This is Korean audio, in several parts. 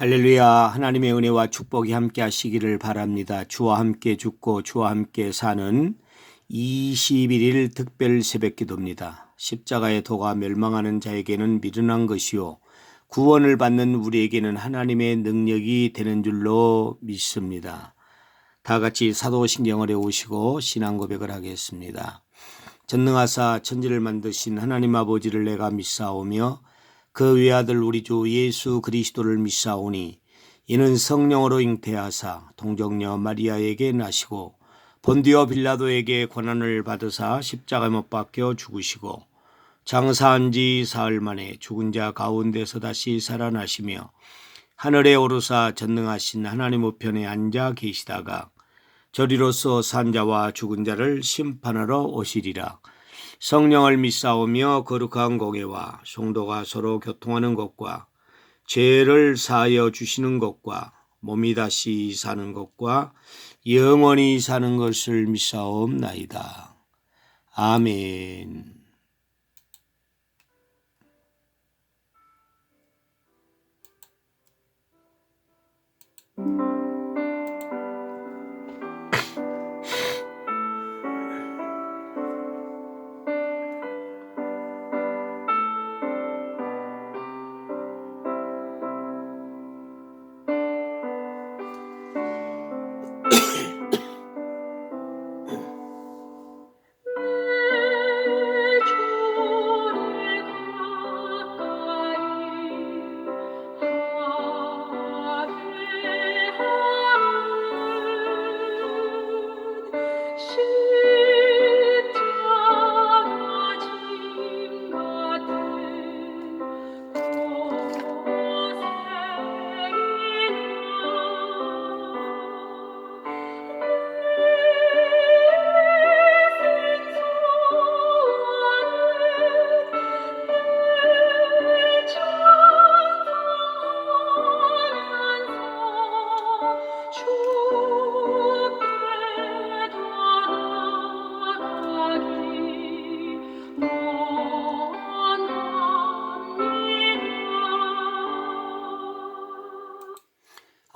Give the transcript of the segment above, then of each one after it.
할렐루야. 하나님의 은혜와 축복이 함께 하시기를 바랍니다. 주와 함께 죽고 주와 함께 사는 21일 특별 새벽 기도입니다. 십자가의 도가 멸망하는 자에게는 미련한 것이요 구원을 받는 우리에게는 하나님의 능력이 되는 줄로 믿습니다. 다 같이 사도신경을 외우시고 신앙 고백을 하겠습니다. 전능하사 천지를 만드신 하나님 아버지를 내가 믿사오며 그 외아들 우리 주 예수 그리스도를 믿사오니 이는 성령으로 잉태하사 동정녀 마리아에게 나시고 본디오 빌라도에게 고난을 받으사 십자가 못 박혀 죽으시고 장사한 지 사흘 만에 죽은 자 가운데서 다시 살아나시며 하늘에 오르사 전능하신 하나님 우편에 앉아 계시다가 저리로서 산 자와 죽은 자를 심판하러 오시리라. 성령을 믿사오며 거룩한 공예와 성도가 서로 교통하는 것과 죄를 사하여 주시는 것과 몸이 다시 사는 것과 영원히 사는 것을 믿사옵나이다. 아멘.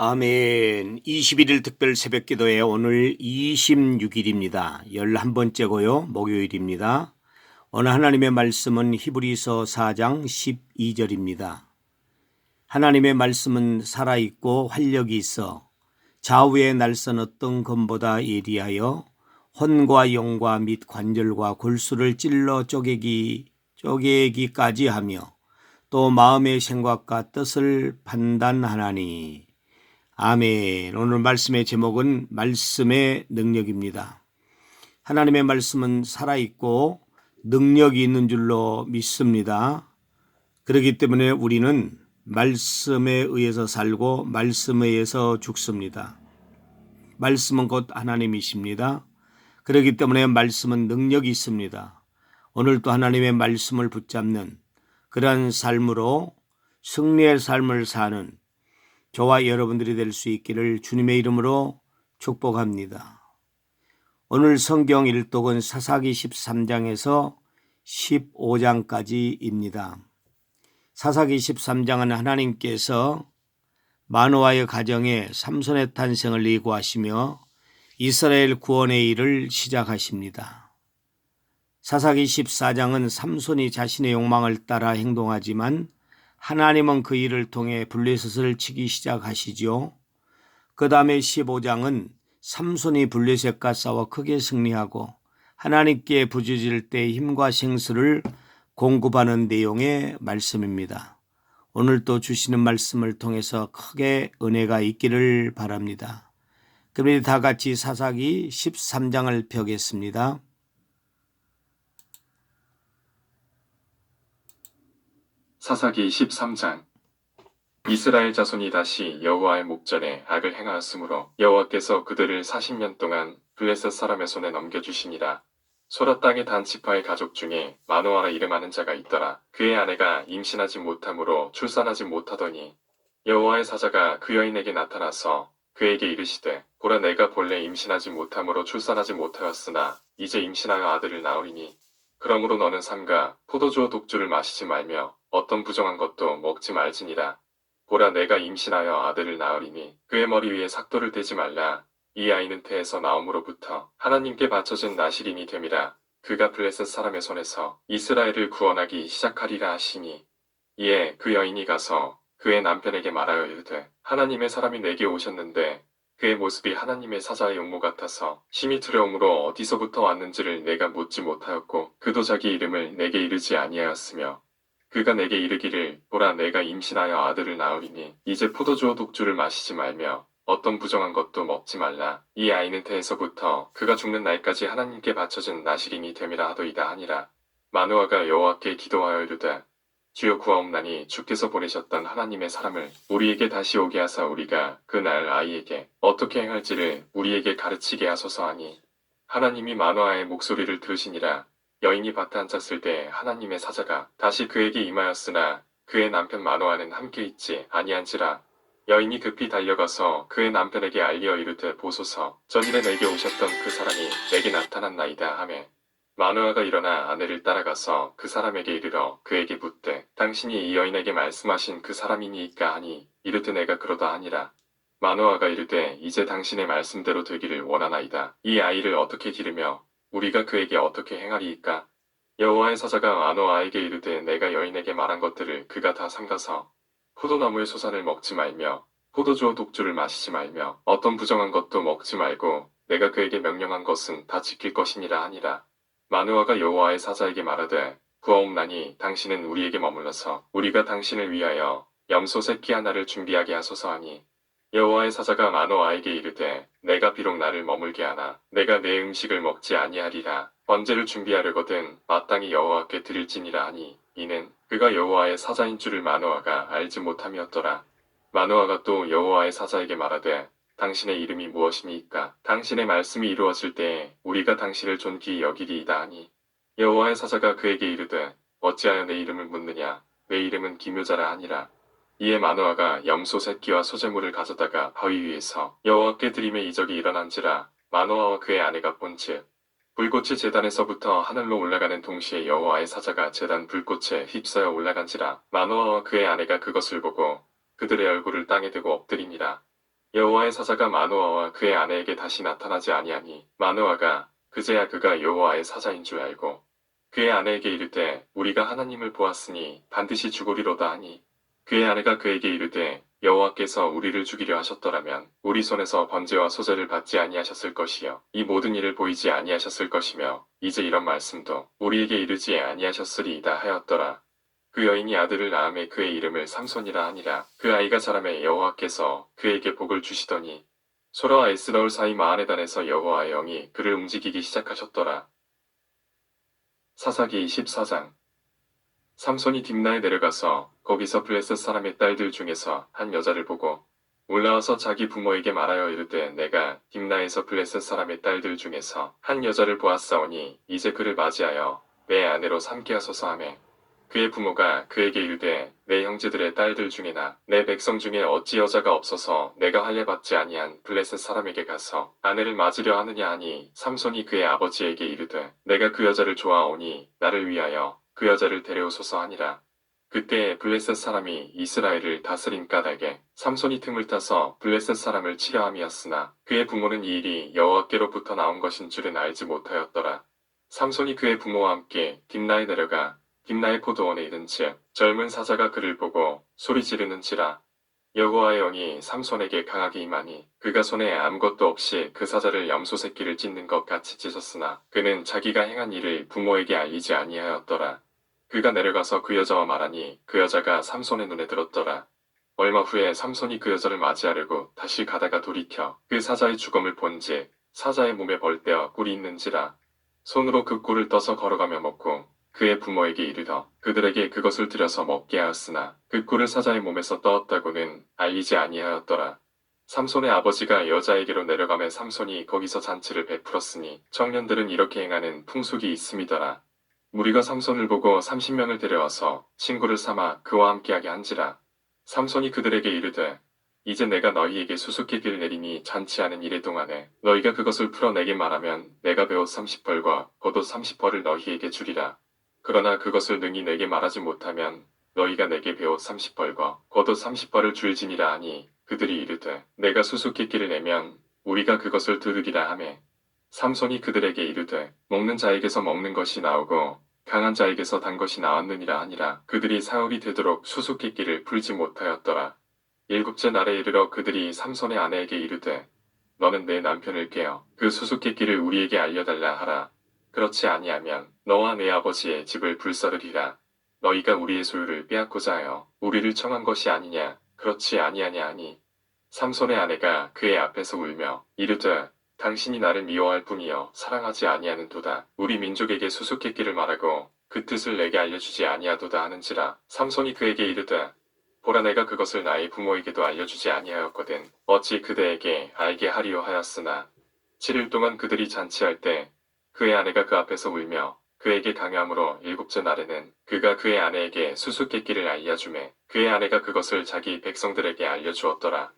아멘. 21일 특별 새벽 기도에 오늘 26일입니다. 11번째고요. 목요일입니다. 오늘 하나님의 말씀은 히브리서 4장 12절입니다. 하나님의 말씀은 살아있고 활력이 있어 좌우의 날선 어떤 검보다 예리하여 혼과 영과 및 관절과 골수를 찔러 쪼개기까지 하며 또 마음의 생각과 뜻을 판단하나니. 아멘. 오늘 말씀의 제목은 말씀의 능력입니다. 하나님의 말씀은 살아있고 능력이 있는 줄로 믿습니다. 그렇기 때문에 우리는 말씀에 의해서 살고 말씀에 의해서 죽습니다. 말씀은 곧 하나님이십니다. 그렇기 때문에 말씀은 능력이 있습니다. 오늘도 하나님의 말씀을 붙잡는 그러한 삶으로 승리의 삶을 사는 저와 여러분들이 될 수 있기를 주님의 이름으로 축복합니다. 오늘 성경 일독은 사사기 13장에서 15장까지입니다. 사사기 13장은 하나님께서 마노아의 가정에 삼손의 탄생을 예고하시며 이스라엘 구원의 일을 시작하십니다. 사사기 14장은 삼손이 자신의 욕망을 따라 행동하지만 하나님은 그 일을 통해 블레셋을 치기 시작하시죠. 그 다음에 15장은 삼손이 블레셋과 싸워 크게 승리하고 하나님께 부르짖을 때 힘과 생수를 공급하는 내용의 말씀입니다. 오늘도 주시는 말씀을 통해서 크게 은혜가 있기를 바랍니다. 그럼 다 같이 사사기 13장을 펴겠습니다. 사사기 13장. 이스라엘 자손이 다시 여호와의 목전에 악을 행하였으므로 여호와께서 그들을 40년 동안 블레셋 사람의 손에 넘겨주시니라. 소라 땅의 단 지파의 가족 중에 마노아라 이름하는 자가 있더라. 그의 아내가 임신하지 못함으로 출산하지 못하더니 여호와의 사자가 그 여인에게 나타나서 그에게 이르시되 보라, 내가 본래 임신하지 못함으로 출산하지 못하였으나 이제 임신하여 아들을 낳으리니 그러므로 너는 삼가 포도주와 독주를 마시지 말며 어떤 부정한 것도 먹지 말지니라. 보라 내가 임신하여 아들을 낳으리니 그의 머리 위에 삭도를 대지 말라. 이 아이는 태에서 나옴으로부터 하나님께 바쳐진 나실인이 됨이라. 그가 블레셋 사람의 손에서 이스라엘을 구원하기 시작하리라 하시니 이에 그 여인이 가서 그의 남편에게 말하여 이르되 하나님의 사람이 내게 오셨는데 그의 모습이 하나님의 사자의 용모 같아서 심히 두려움으로 어디서부터 왔는지를 내가 묻지 못하였고 그도 자기 이름을 내게 이르지 아니하였으며 그가 내게 이르기를 보라 내가 임신하여 아들을 낳으리니 이제 포도주와 독주를 마시지 말며 어떤 부정한 것도 먹지 말라. 이 아이는 태에서부터 그가 죽는 날까지 하나님께 바쳐진 나실인이 됨이라 하더이다 하니라. 마누아가 여호와께 기도하여 이르되 주여 구하옵나니 주께서 보내셨던 하나님의 사람을 우리에게 다시 오게 하사 우리가 그 날 아이에게 어떻게 행할지를 우리에게 가르치게 하소서 하니 하나님이 마누아의 목소리를 들으시니라. 여인이 밭에 앉았을 때 하나님의 사자가 다시 그에게 임하였으나 그의 남편 마누아는 함께 있지 아니한지라. 여인이 급히 달려가서 그의 남편에게 알리어 이르되 보소서 전일에 내게 오셨던 그 사람이 내게 나타났나이다 하매 마누아가 일어나 아내를 따라가서 그 사람에게 이르러 그에게 묻되 당신이 이 여인에게 말씀하신 그 사람이니이까 하니 이르되 내가 그러다 하니라. 마누아가 이르되 이제 당신의 말씀대로 되기를 원하나이다. 이 아이를 어떻게 기르며 우리가 그에게 어떻게 행하리이까. 여호와의 사자가 마누아에게 이르되 내가 여인에게 말한 것들을 그가 다 삼가서 포도나무의 소산을 먹지 말며 포도주와 독주를 마시지 말며 어떤 부정한 것도 먹지 말고 내가 그에게 명령한 것은 다 지킬 것이니라 하니라. 마누아가 여호와의 사자에게 말하되 구하옵나니 당신은 우리에게 머물러서 우리가 당신을 위하여 염소 새끼 하나를 준비하게 하소서 하니 여호와의 사자가 마누아에게 이르되 내가 비록 나를 머물게 하나 내가 내 음식을 먹지 아니하리라. 번제를 준비하려거든 마땅히 여호와께 드릴지니라 하니 이는 그가 여호와의 사자인 줄을 마누아가 알지 못함이었더라. 마누아가 또 여호와의 사자에게 말하되 당신의 이름이 무엇이니까 당신의 말씀이 이루어질 때에 우리가 당신을 존귀히 여기리이다 하니 여호와의 사자가 그에게 이르되 어찌하여 내 이름을 묻느냐 내 이름은 기묘자라 하니라. 이에 마누아가 염소 새끼와 소재물을 가져다가 바위 위에서 여호와께 드림의 이적이 일어난지라. 마누아와 그의 아내가 본즉 불꽃이 제단에서부터 하늘로 올라가는 동시에 여호와의 사자가 제단 불꽃에 휩싸여 올라간지라. 마누아와 그의 아내가 그것을 보고 그들의 얼굴을 땅에 대고 엎드리니라. 여호와의 사자가 마누아와 그의 아내에게 다시 나타나지 아니하니 마누아가 그제야 그가 여호와의 사자인 줄 알고 그의 아내에게 이르되 우리가 하나님을 보았으니 반드시 죽으리로다 하니 그의 아내가 그에게 이르되 여호와께서 우리를 죽이려 하셨더라면 우리 손에서 번제와 소제를 받지 아니하셨을 것이요 이 모든 일을 보이지 아니하셨을 것이며 이제 이런 말씀도 우리에게 이르지 아니하셨으리이다 하였더라. 그 여인이 아들을 낳음에 그의 이름을 삼손이라 하니라. 그 아이가 자라매 여호와께서 그에게 복을 주시더니 소라와 에스더울 사이 마하네단에서 여호와의 영이 그를 움직이기 시작하셨더라. 사사기 14장. 삼손이 딥나에 내려가서 거기서 블레셋 사람의 딸들 중에서 한 여자를 보고 올라와서 자기 부모에게 말하여 이르되 내가 딥나에서 블레셋 사람의 딸들 중에서 한 여자를 보았사오니 이제 그를 맞이하여 내 아내로 삼게 하소서 하매 그의 부모가 그에게 이르되 내 형제들의 딸들 중에나 내 백성 중에 어찌 여자가 없어서 내가 할례받지 아니한 블레셋 사람에게 가서 아내를 맞으려 하느냐 하니 삼손이 그의 아버지에게 이르되 내가 그 여자를 좋아하오니 나를 위하여 그 여자를 데려오소서 하니라. 그때 블레셋 사람이 이스라엘을 다스린 까닭에 삼손이 틈을 타서 블레셋 사람을 치려 함이었으나 그의 부모는 이 일이 여호와께로부터 나온 것인 줄은 알지 못하였더라. 삼손이 그의 부모와 함께 딥나에 내려가 딥나의 포도원에 이른즉 젊은 사자가 그를 보고 소리 지르는지라. 여호와의 영이 삼손에게 강하게 임하니 그가 손에 아무것도 없이 그 사자를 염소 새끼를 찢는 것 같이 찢었으나 그는 자기가 행한 일을 부모에게 알리지 아니하였더라. 그가 내려가서 그 여자와 말하니 그 여자가 삼손의 눈에 들었더라. 얼마 후에 삼손이 그 여자를 맞이하려고 다시 가다가 돌이켜 그 사자의 죽음을 본즉 사자의 몸에 벌떼와 꿀이 있는지라. 손으로 그 꿀을 떠서 걸어가며 먹고 그의 부모에게 이르러 그들에게 그것을 들여서 먹게 하였으나 그 꿀을 사자의 몸에서 떠었다고는 알리지 아니하였더라. 삼손의 아버지가 여자에게로 내려가매 삼손이 거기서 잔치를 베풀었으니 청년들은 이렇게 행하는 풍속이 있음이더라. 무리가 삼손을 보고 30명을 데려와서 친구를 삼아 그와 함께하게 한지라. 삼손이 그들에게 이르되 이제 내가 너희에게 수수께끼를 내리니 잔치하는 이래 동안에 너희가 그것을 풀어 내게 말하면 내가 배옷 30벌과 겉옷 30벌을 너희에게 주리라. 그러나 그것을 능히 내게 말하지 못하면 너희가 내게 배옷 30벌과 겉옷 30벌을 줄지니라 하니 그들이 이르되 내가 수수께끼를 내면 우리가 그것을 두르리라 하매 삼손이 그들에게 이르되 먹는 자에게서 먹는 것이 나오고 강한 자에게서 단 것이 나왔느니라 하니라. 그들이 사흘이 되도록 수수께끼를 풀지 못하였더라. 일곱째 날에 이르러 그들이 삼손의 아내에게 이르되 너는 내 남편을 깨어 그 수수께끼를 우리에게 알려달라 하라. 그렇지 아니하면 너와 내 아버지의 집을 불사르리라. 너희가 우리의 소유를 빼앗고자 하여 우리를 청한 것이 아니냐. 그렇지 아니하냐 하니 삼손의 아내가 그의 앞에서 울며 이르되 당신이 나를 미워할 뿐이요 사랑하지 아니하는도다. 우리 민족에게 수수께끼를 말하고 그 뜻을 내게 알려주지 아니하도다 하는지라. 삼손이 그에게 이르되 보라 내가 그것을 나의 부모에게도 알려주지 아니하였거든. 어찌 그대에게 알게 하리요 하였으나 7일 동안 그들이 잔치할 때 그의 아내가 그 앞에서 울며 그에게 강요함으로 일곱째 날에는 그가 그의 아내에게 수수께끼를 알려주매 그의 아내가 그것을 자기 백성들에게 알려주었더라.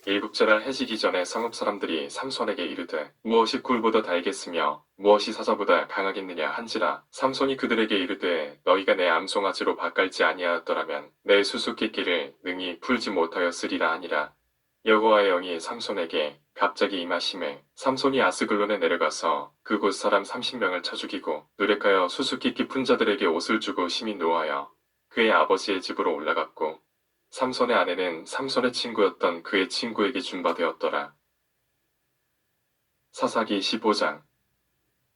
일곱째 날 해지기 전에 성읍 사람들이 삼손에게 이르되 무엇이 굴보다 달겠으며 무엇이 사자보다 강하겠느냐 한지라. 삼손이 그들에게 이르되 너희가 내 암송아지로 바깔지 아니하였더라면 내 수수께끼를 능히 풀지 못하였으리라 하니라. 여호와의 영이 삼손에게 갑자기 임하심에 삼손이 아스글론에 내려가서 그곳 사람 30명을 쳐 죽이고 노력하여 수수께끼 푼 자들에게 옷을 주고 심히 노하여 그의 아버지의 집으로 올라갔고 삼손의 아내는 삼손의 친구였던 그의 친구에게 준바되었더라. 사사기 15장.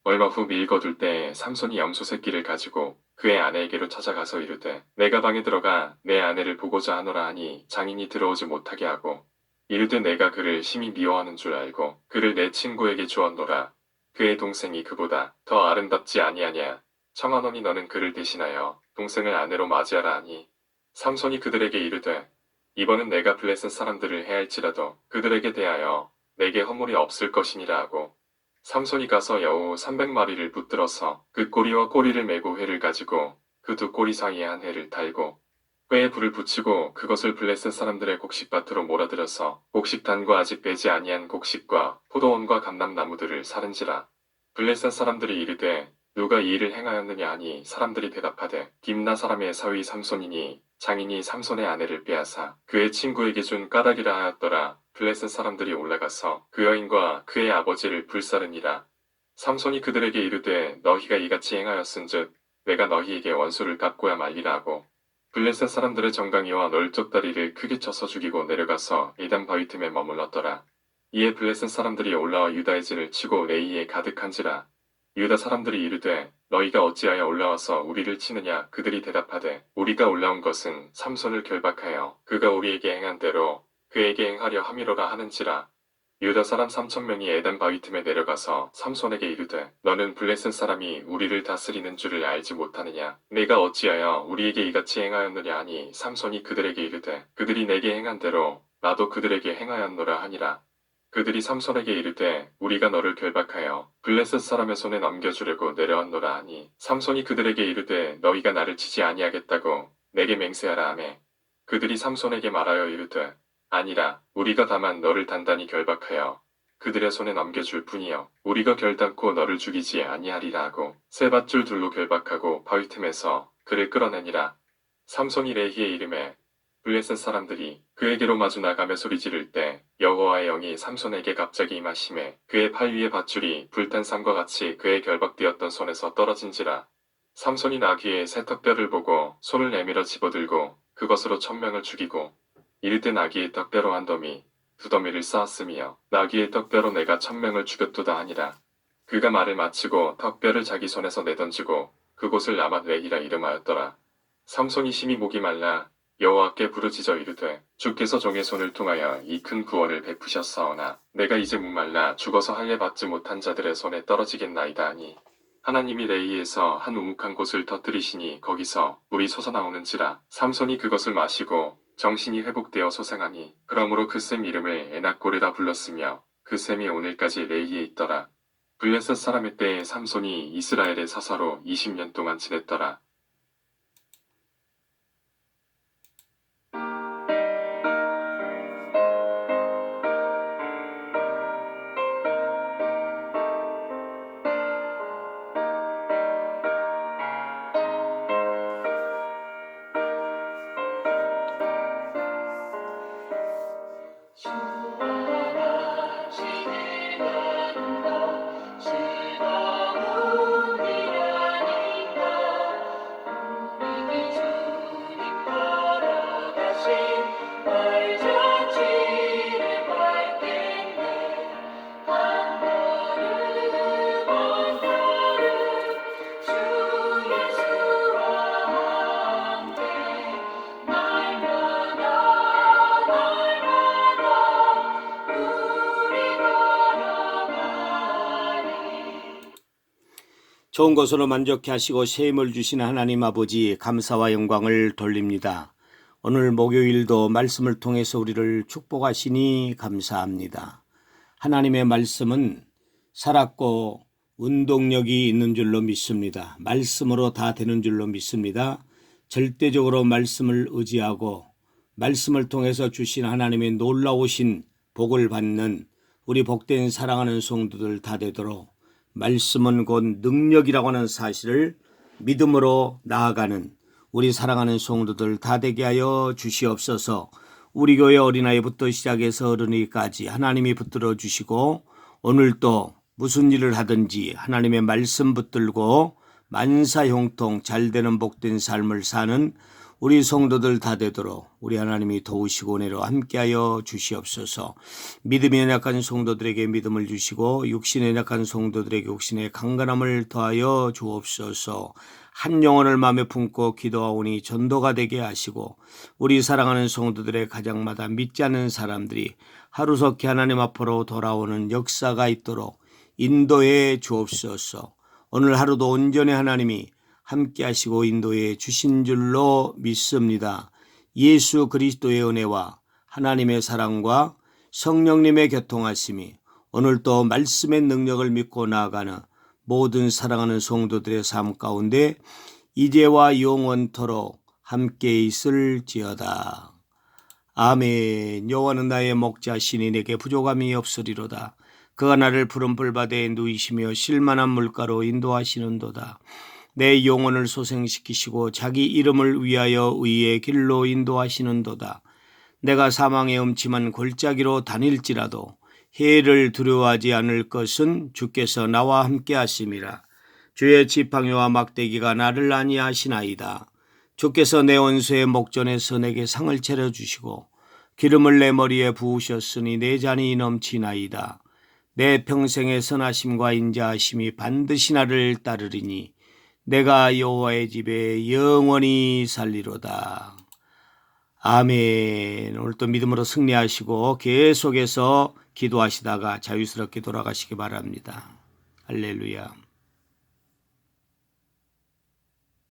얼마 후 밀거둘 때에 삼손이 염소 새끼를 가지고 그의 아내에게로 찾아가서 이르되 내가 방에 들어가 내 아내를 보고자 하노라 하니 장인이 들어오지 못하게 하고 이르되 내가 그를 심히 미워하는 줄 알고 그를 내 친구에게 주었노라. 그의 동생이 그보다 더 아름답지 아니하냐. 청하노니 너는 그를 대신하여 동생을 아내로 맞이하라 하니 삼손이 그들에게 이르되 이번은 내가 블레셋 사람들을 해할지라도 그들에게 대하여 내게 허물이 없을 것이니라 하고 삼손이 가서 여우 300마리를 붙들어서 그 꼬리와 꼬리를 메고 회를 가지고 그 두 꼬리 사이에 한 회를 달고 꾀에 불을 붙이고 그것을 블레셋 사람들의 곡식밭으로 몰아들여서 곡식단과 아직 배지 아니한 곡식과 포도원과 감람나무들을 사른지라. 블레셋 사람들이 이르되 누가 이 일을 행하였느냐 하니 사람들이 대답하되 dim나 사람의 사위 삼손이니 장인이 삼손의 아내를 빼앗아 그의 친구에게 준 까닭이라 하였더라. 블레셋 사람들이 올라가서 그 여인과 그의 아버지를 불사르니라. 삼손이 그들에게 이르되 너희가 이같이 행하였은즉 내가 너희에게 원수를 갚고야 말리라 하고 블레셋 사람들의 정강이와 널쩍다리를 크게 쳐서 죽이고 내려가서 에단 바위 틈에 머물렀더라. 이에 블레셋 사람들이 올라와 유다의 진을 치고 레이에 가득한지라. 유다 사람들이 이르되 너희가 어찌하여 올라와서 우리를 치느냐. 그들이 대답하되 우리가 올라온 것은 삼손을 결박하여 그가 우리에게 행한 대로 그에게 행하려 함이로라 하는지라. 유다 사람 3,000명이 에단 바위 틈에 내려가서 삼손에게 이르되 너는 블레셋 사람이 우리를 다스리는 줄을 알지 못하느냐. 내가 어찌하여 우리에게 이같이 행하였느냐 하니 삼손이 그들에게 이르되 그들이 내게 행한 대로 나도 그들에게 행하였노라 하니라. 그들이 삼손에게 이르되 우리가 너를 결박하여 블레셋 사람의 손에 넘겨주려고 내려왔노라 하니 삼손이 그들에게 이르되 너희가 나를 치지 아니하겠다고 내게 맹세하라 하매 그들이 삼손에게 말하여 이르되 아니라 우리가 다만 너를 단단히 결박하여 그들의 손에 넘겨줄 뿐이요 우리가 결단코 너를 죽이지 아니하리라 하고 세 밧줄 둘로 결박하고 바위 틈에서 그를 끌어내니라. 삼손이 레히의 이름에 블레셋 사람들이 그에게로 마주 나가며 소리 지를 때 여호와의 영이 삼손에게 갑자기 임하심에 그의 팔 위에 밧줄이 불탄 상과 같이 그의 결박되었던 손에서 떨어진지라. 삼손이 나귀의 새 턱뼈를 보고 손을 내밀어 집어들고 그것으로 1,000명을 죽이고 이르되 나귀의 턱뼈로 한 더미 두 더미를 쌓았으며 나귀의 턱뼈로 내가 1,000명을 죽였도다 하니라. 그가 말을 마치고 턱뼈를 자기 손에서 내던지고 그곳을 라맛 레히라 이름하였더라. 삼손이 심히 목이 말라 여호와께 부르짖어 이르되 주께서 종의 손을 통하여 이 큰 구원을 베푸셨사오나 내가 이제 목말라 죽어서 할례 받지 못한 자들의 손에 떨어지겠나이다 하니 하나님이 레이에서 한 우묵한 곳을 터뜨리시니 거기서 물이 솟아나오는지라. 삼손이 그것을 마시고 정신이 회복되어 소생하니 그러므로 그 샘 이름을 에낙고르라 불렀으며 그 샘이 오늘까지 레이에 있더라. 블레셋 사람의 때에 삼손이 이스라엘의 사사로 20년 동안 지냈더라. 좋은 것으로 만족해 하시고 새 힘을 주시는 하나님 아버지 감사와 영광을 돌립니다. 오늘 목요일도 말씀을 통해서 우리를 축복하시니 감사합니다. 하나님의 말씀은 살았고 운동력이 있는 줄로 믿습니다. 말씀으로 다 되는 줄로 믿습니다. 절대적으로 말씀을 의지하고 말씀을 통해서 주신 하나님의 놀라우신 복을 받는 우리 복된 사랑하는 성도들 다 되도록 말씀은 곧 능력이라고 하는 사실을 믿음으로 나아가는 우리 사랑하는 성도들 다 되게 하여 주시옵소서. 우리 교회 어린아이부터 시작해서 어른이까지 하나님이 붙들어 주시고 오늘 또 무슨 일을 하든지 하나님의 말씀 붙들고 만사형통 잘되는 복된 삶을 사는 우리 성도들 다 되도록 우리 하나님이 도우시고 은혜로 함께하여 주시옵소서. 믿음이 연약한 성도들에게 믿음을 주시고 육신에 연약한 성도들에게 육신의 강건함을 더하여 주옵소서. 한 영혼을 마음에 품고 기도하오니 전도가 되게 하시고 우리 사랑하는 성도들의 가정마다 믿지 않는 사람들이 하루속히 하나님 앞으로 돌아오는 역사가 있도록 인도해 주옵소서. 오늘 하루도 온전히 하나님이 함께 하시고 인도해 주신 줄로 믿습니다. 예수 그리스도의 은혜와 하나님의 사랑과 성령님의 교통하심이 오늘도 말씀의 능력을 믿고 나아가는 모든 사랑하는 성도들의 삶 가운데 이제와 영원토록 함께 있을지어다. 아멘. 여호와는 나의 목자시니 내게 부족함이 없으리로다. 그가 나를 푸른 풀밭에 누이시며 실만한 물가로 인도하시는도다. 내 영혼을 소생시키시고 자기 이름을 위하여 의의 길로 인도하시는도다. 내가 사망의 음침한 골짜기로 다닐지라도 해를 두려워하지 않을 것은 주께서 나와 함께 하심이라. 주의 지팡이와 막대기가 나를 안위하시나이다. 주께서 내 원수의 목전에서 내게 상을 차려주시고 기름을 내 머리에 부으셨으니 내 잔이 넘치나이다. 내 평생의 선하심과 인자하심이 반드시 나를 따르리니 내가 여호와의 집에 영원히 살리로다. 아멘. 오늘 또 믿음으로 승리하시고 계속해서 기도하시다가 자유스럽게 돌아가시기 바랍니다. 할렐루야.